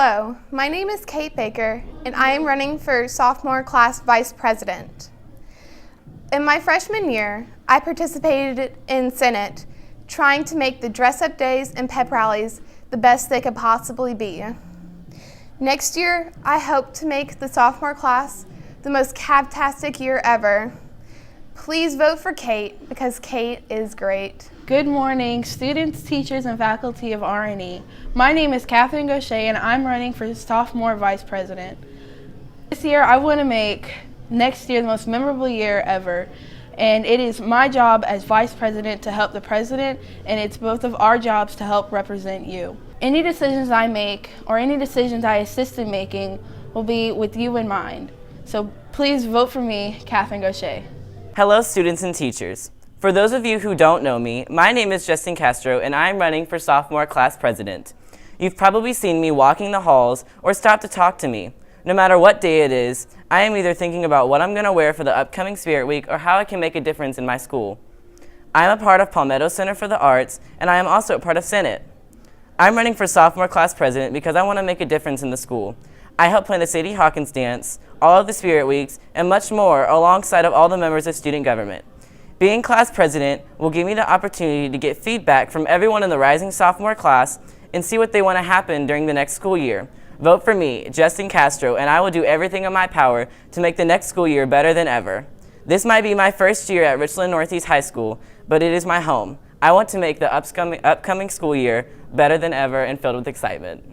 Hello, my name is Kate Baker, and I am running for sophomore class vice president. In my freshman year, I participated in Senate, trying to make the dress-up days and pep rallies the best they could possibly be. Next year, I hope to make the sophomore class the most captastic year ever. Please vote for Kate because Kate is great. Good morning, students, teachers, and faculty of RNE. My name is Catherine Gaucher, and I'm running for sophomore vice president. This year, I want to make next year the most memorable year ever, and it is my job as vice president to help the president, and it's both of our jobs to help represent you. Any decisions I make or any decisions I assist in making will be with you in mind. So please vote for me, Catherine Gaucher. Hello, students and teachers. For those of you who don't know me, my name is Justin Castro, and I'm running for sophomore class president. You've probably seen me walking the halls or stopped to talk to me. No matter what day it is, I am either thinking about what I'm going to wear for the upcoming Spirit Week or how I can make a difference in my school. I am a part of Palmetto Center for the Arts, and I am also a part of Senate. I'm running for sophomore class president because I want to make a difference in the school. I help plan the Sadie Hawkins dance, all of the Spirit Weeks, and much more alongside of all the members of student government. Being class president will give me the opportunity to get feedback from everyone in the rising sophomore class and see what they want to happen during the next school year. Vote for me, Justin Castro, and I will do everything in my power to make the next school year better than ever. This might be my first year at Richland Northeast High School, but it is my home. I want to make the upcoming school year better than ever and filled with excitement.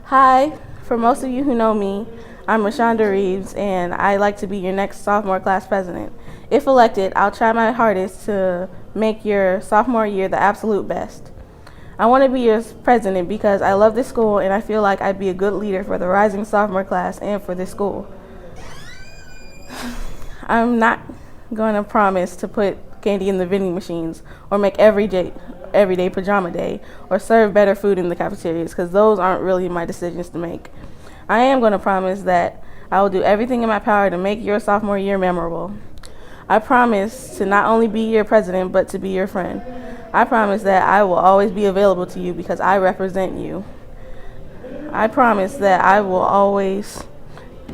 Hi, for most of you who know me, I'm Rashonda Reeves, and I'd like to be your next sophomore class president. If elected, I'll try my hardest to make your sophomore year the absolute best. I want to be your president because I love this school and I feel like I'd be a good leader for the rising sophomore class and for this school. I'm not going to promise to put candy in the vending machines or make everyday pajama day or serve better food in the cafeterias because those aren't really my decisions to make. I am going to promise that I will do everything in my power to make your sophomore year memorable. I promise to not only be your president, but to be your friend. I promise that I will always be available to you because I represent you. I promise that I will always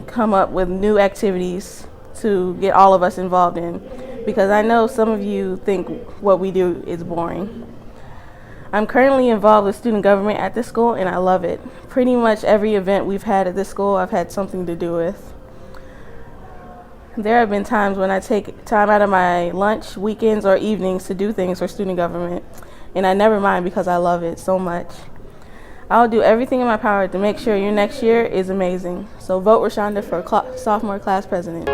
come up with new activities to get all of us involved in because I know some of you think what we do is boring. I'm currently involved with student government at this school and I love it. Pretty much every event we've had at this school I've had something to do with. There have been times when I take time out of my lunch, weekends, or evenings to do things for student government, and I never mind because I love it so much. I'll do everything in my power to make sure your next year is amazing. So vote Rashonda for sophomore class president.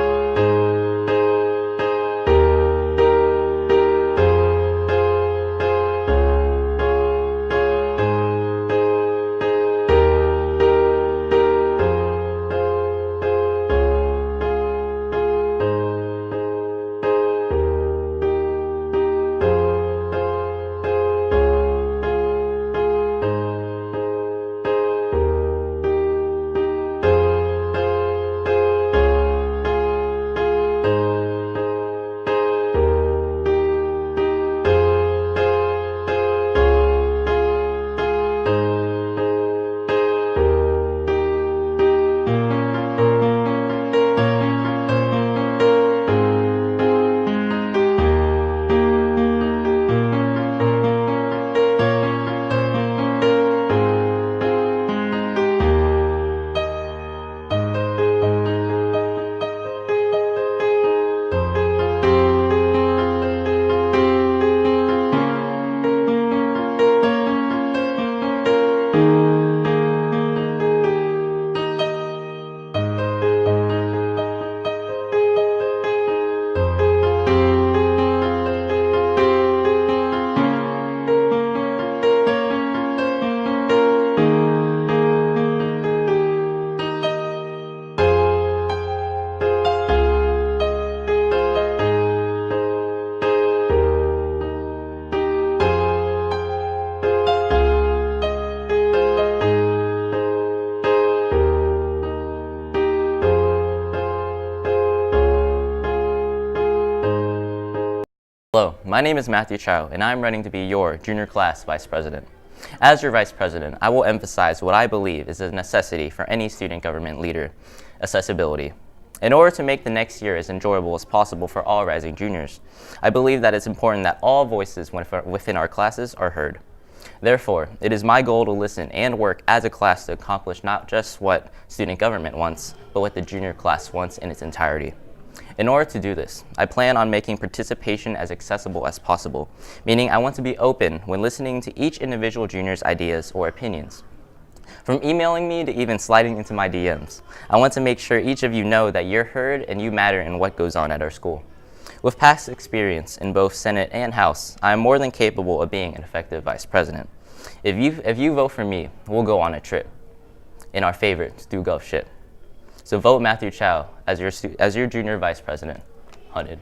Hello, my name is Matthew Chow, and I'm running to be your junior class vice president. As your Vice President, I will emphasize what I believe is a necessity for any student government leader: accessibility. In order to make the next year as enjoyable as possible for all rising juniors, I believe that it's important that all voices within our classes are heard. Therefore, it is my goal to listen and work as a class to accomplish not just what student government wants, but what the junior class wants in its entirety. In order to do this, I plan on making participation as accessible as possible, meaning I want to be open when listening to each individual junior's ideas or opinions. From emailing me to even sliding into my DMs, I want to make sure each of you know that you're heard and you matter in what goes on at our school. With past experience in both Senate and House, I am more than capable of being an effective Vice President. If you vote for me, we'll go on a trip in our favorite Stu Gov ship. So vote Matthew Chow as your junior Vice President. Hunted.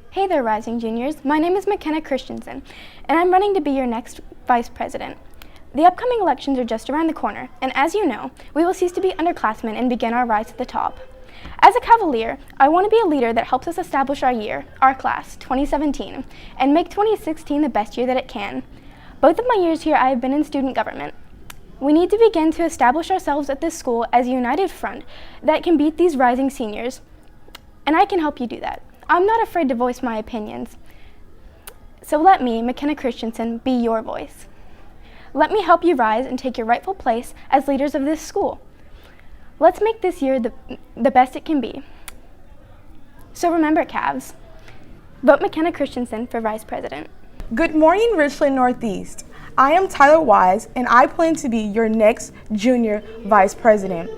Hey there, rising juniors. My name is McKenna Christensen, and I'm running to be your next Vice President. The upcoming elections are just around the corner, and as you know, we will cease to be underclassmen and begin our rise to the top. As a Cavalier, I want to be a leader that helps us establish our year, our class, 2017, and make 2016 the best year that it can. Both of my years here, I have been in student government. We need to begin to establish ourselves at this school as a united front that can beat these rising seniors, and I can help you do that. I'm not afraid to voice my opinions. So let me, McKenna Christensen, be your voice. Let me help you rise and take your rightful place as leaders of this school. Let's make this year the best it can be. So remember, Cavs, vote McKenna Christensen for Vice President. Good morning, Richland Northeast. I am Tyler Wise, and I plan to be your next junior Vice President.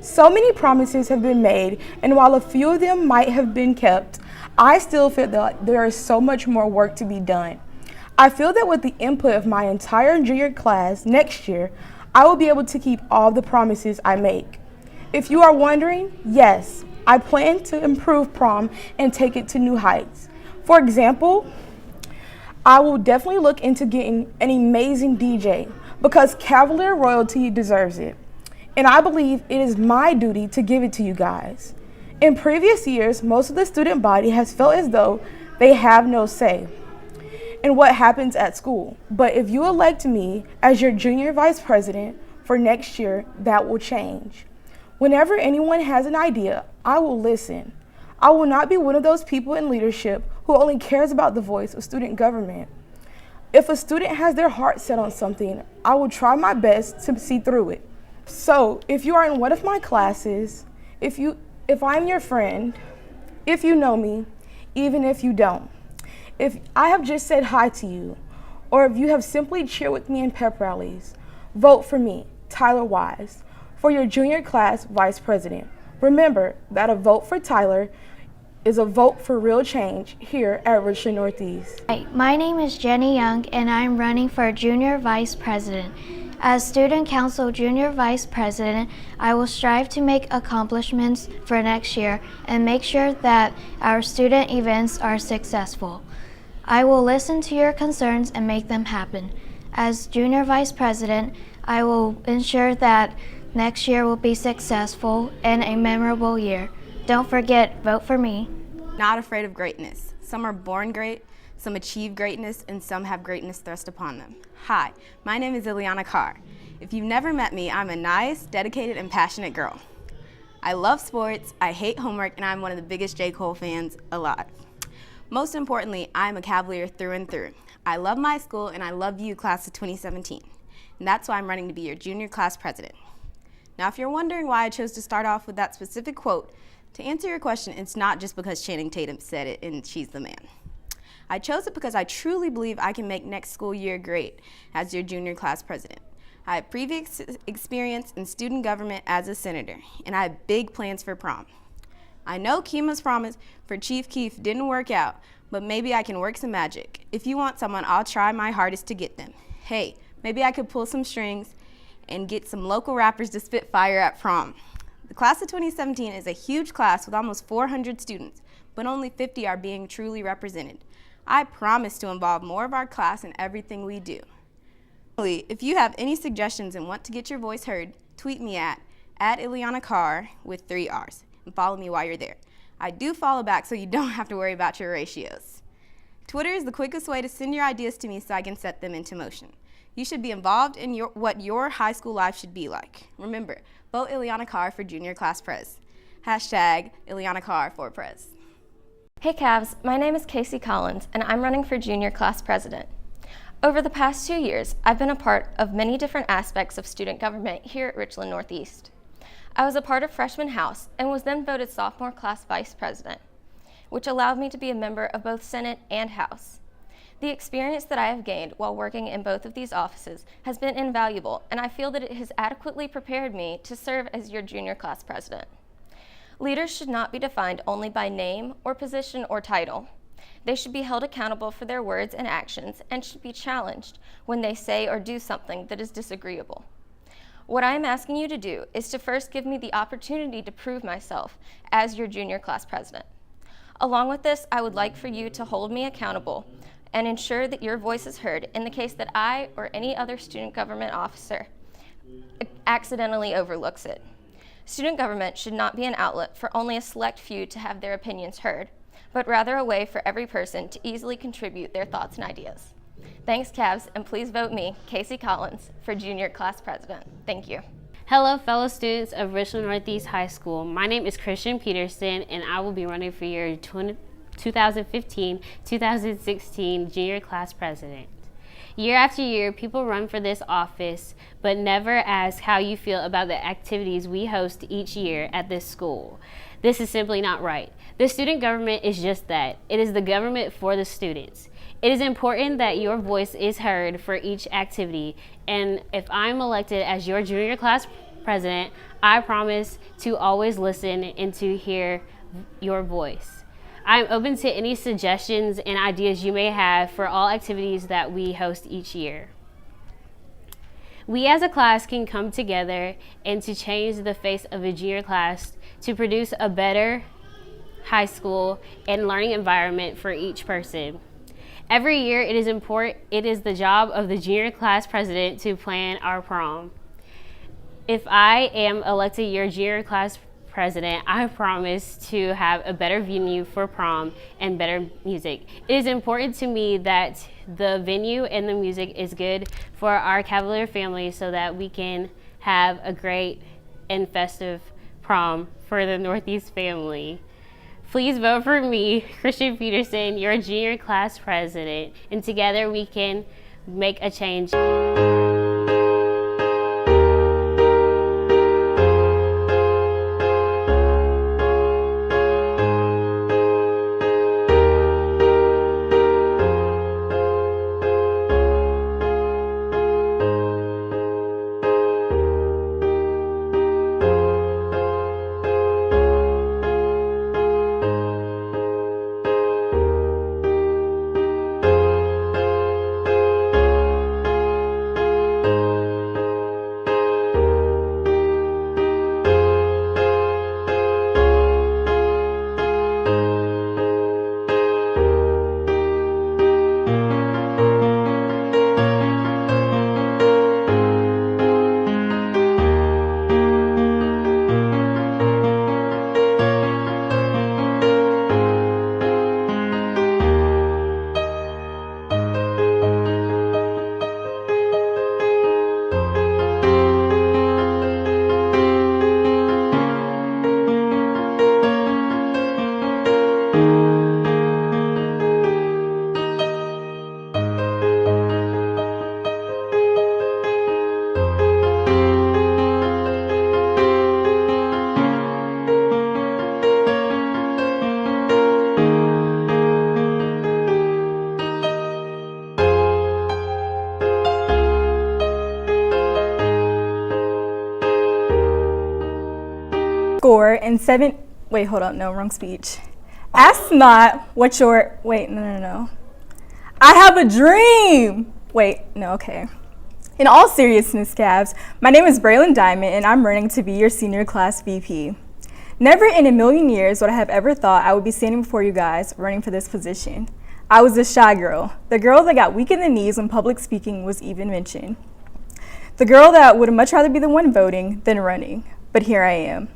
So many promises have been made, and while a few of them might have been kept, I still feel that there is so much more work to be done. I feel that with the input of my entire junior class next year, I will be able to keep all the promises I make. If you are wondering, yes, I plan to improve prom and take it to new heights. For example, I will definitely look into getting an amazing DJ because Cavalier royalty deserves it. And I believe it is my duty to give it to you guys. In previous years, most of the student body has felt as though they have no say in what happens at school. But if you elect me as your junior Vice President for next year, that will change. Whenever anyone has an idea, I will listen. I will not be one of those people in leadership who only cares about the voice of student government. If a student has their heart set on something, I will try my best to see through it. So if you are in one of my classes, if I'm your friend, if you know me, even if you don't, if I have just said hi to you, or if you have simply cheered with me in pep rallies, vote for me, Tyler Wise, for your junior class Vice President. Remember that a vote for Tyler is a vote for real change here at Richland Northeast. Hi, my name is Jenny Young, and I'm running for Junior Vice President. As Student Council Junior Vice President, I will strive to make accomplishments for next year and make sure that our student events are successful. I will listen to your concerns and make them happen. As Junior Vice President, I will ensure that next year will be successful and a memorable year. Don't forget, vote for me. Not afraid of greatness. Some are born great, some achieve greatness, and some have greatness thrust upon them. Hi, my name is Ileana Carr. If you've never met me, I'm a nice, dedicated, and passionate girl. I love sports, I hate homework, and I'm one of the biggest J. Cole fans alive. Most importantly, I'm a Cavalier through and through. I love my school, and I love you, class of 2017. And that's why I'm running to be your junior class president. Now, if you're wondering why I chose to start off with that specific quote, to answer your question, it's not just because Channing Tatum said it and she's the man. I chose it because I truly believe I can make next school year great as your junior class president. I have previous experience in student government as a senator, and I have big plans for prom. I know Kima's promise for Chief Keef didn't work out, but maybe I can work some magic. If you want someone, I'll try my hardest to get them. Hey, maybe I could pull some strings and get some local rappers to spit fire at prom. The class of 2017 is a huge class with almost 400 students, but only 50 are being truly represented. I promise to involve more of our class in everything we do. If you have any suggestions and want to get your voice heard, tweet me at Ileana Carr with 3 R's and follow me while you're there. I do follow back so you don't have to worry about your ratios. Twitter is the quickest way to send your ideas to me so I can set them into motion. You should be involved in what your high school life should be like. Remember, vote Ileana Carr for junior class pres. Hashtag Ileana Carr for pres. Hey Cavs, my name is Casey Collins and I'm running for junior class president. Over the past 2 years, I've been a part of many different aspects of student government here at Richland Northeast. I was a part of Freshman House and was then voted sophomore class vice president, which allowed me to be a member of both Senate and House. The experience that I have gained while working in both of these offices has been invaluable, and I feel that it has adequately prepared me to serve as your junior class president. Leaders should not be defined only by name or position or title. They should be held accountable for their words and actions and should be challenged when they say or do something that is disagreeable. What I am asking you to do is to first give me the opportunity to prove myself as your junior class president. Along with this, I would like for you to hold me accountable and ensure that your voice is heard in the case that I or any other student government officer accidentally overlooks it. Student government should not be an outlet for only a select few to have their opinions heard, but rather a way for every person to easily contribute their thoughts and ideas. Thanks, Cavs, and please vote me, Casey Collins, for junior class president. Thank you. Hello, fellow students of Richland Northeast High School. My name is Christian Peterson, and I will be running for your 2015-2016 junior class president. Year after year, people run for this office, but never ask how you feel about the activities we host each year at this school. This is simply not right. The student government is just that. It is the government for the students. It is important that your voice is heard for each activity, and if I'm elected as your junior class president, I promise to always listen and to hear your voice. I'm open to any suggestions and ideas you may have for all activities that we host each year. We as a class can come together and to change the face of a junior class to produce a better high school and learning environment for each person. Every year it is the job of the junior class president to plan our prom. If I am elected your junior class president, I promise to have a better venue for prom and better music. It is important to me that the venue and the music is good for our Cavalier family so that we can have a great and festive prom for the Northeast family. Please vote for me, Christian Peterson, your junior class president, and together we can make a change. Score in wrong speech. Ask not what your, no. I have a dream. Okay. In all seriousness, Cavs, my name is Braylon Diamond and I'm running to be your senior class VP. Never in a million years would I have ever thought I would be standing before you guys running for this position. I was a shy girl, the girl that got weak in the knees when public speaking was even mentioned. The girl that would much rather be the one voting than running, but here I am.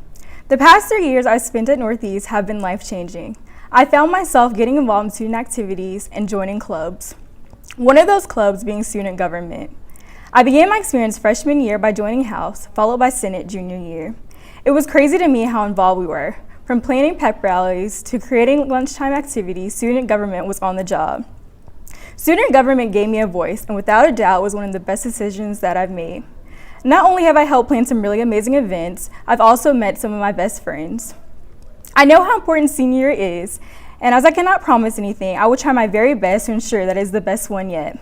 The past 3 years I spent at Northeast have been life-changing. I found myself getting involved in student activities and joining clubs. One of those clubs being student government. I began my experience freshman year by joining House, followed by Senate junior year. It was crazy to me how involved we were. From planning pep rallies to creating lunchtime activities, student government was on the job. Student government gave me a voice, and without a doubt was one of the best decisions that I've made. Not only have I helped plan some really amazing events, I've also met some of my best friends. I know how important senior year is, and as I cannot promise anything, I will try my very best to ensure that it is the best one yet.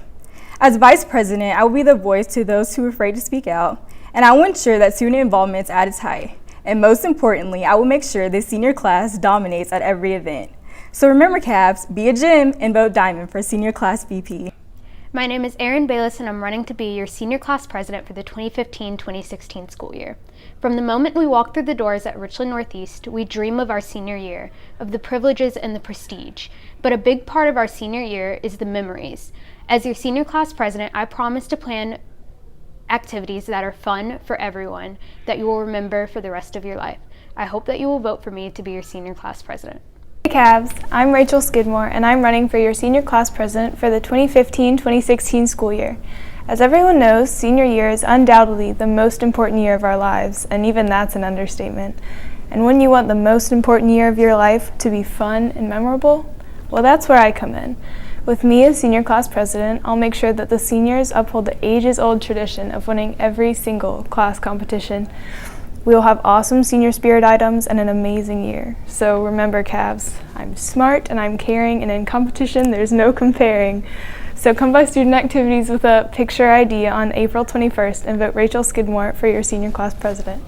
As Vice President, I will be the voice to those who are afraid to speak out, and I will ensure that student involvement is at its height. And most importantly, I will make sure the senior class dominates at every event. So remember, Cavs, be a gem and vote Diamond for Senior Class VP. My name is Erin Bayless, and I'm running to be your Senior Class President for the 2015-2016 school year. From the moment we walk through the doors at Richland Northeast, we dream of our senior year, of the privileges and the prestige. But a big part of our senior year is the memories. As your Senior Class President, I promise to plan activities that are fun for everyone that you will remember for the rest of your life. I hope that you will vote for me to be your Senior Class President. Hey Cavs, I'm Rachel Skidmore, and I'm running for your Senior Class President for the 2015-2016 school year. As everyone knows, senior year is undoubtedly the most important year of our lives, and even that's an understatement. And when you want the most important year of your life to be fun and memorable, well, that's where I come in. With me as Senior Class President, I'll make sure that the seniors uphold the ages-old tradition of winning every single class competition. We will have awesome senior spirit items and an amazing year. So remember, Cavs, I'm smart and I'm caring, and in competition there's no comparing. So come by student activities with a picture ID on April 21st and vote Rachel Skidmore for your Senior Class President.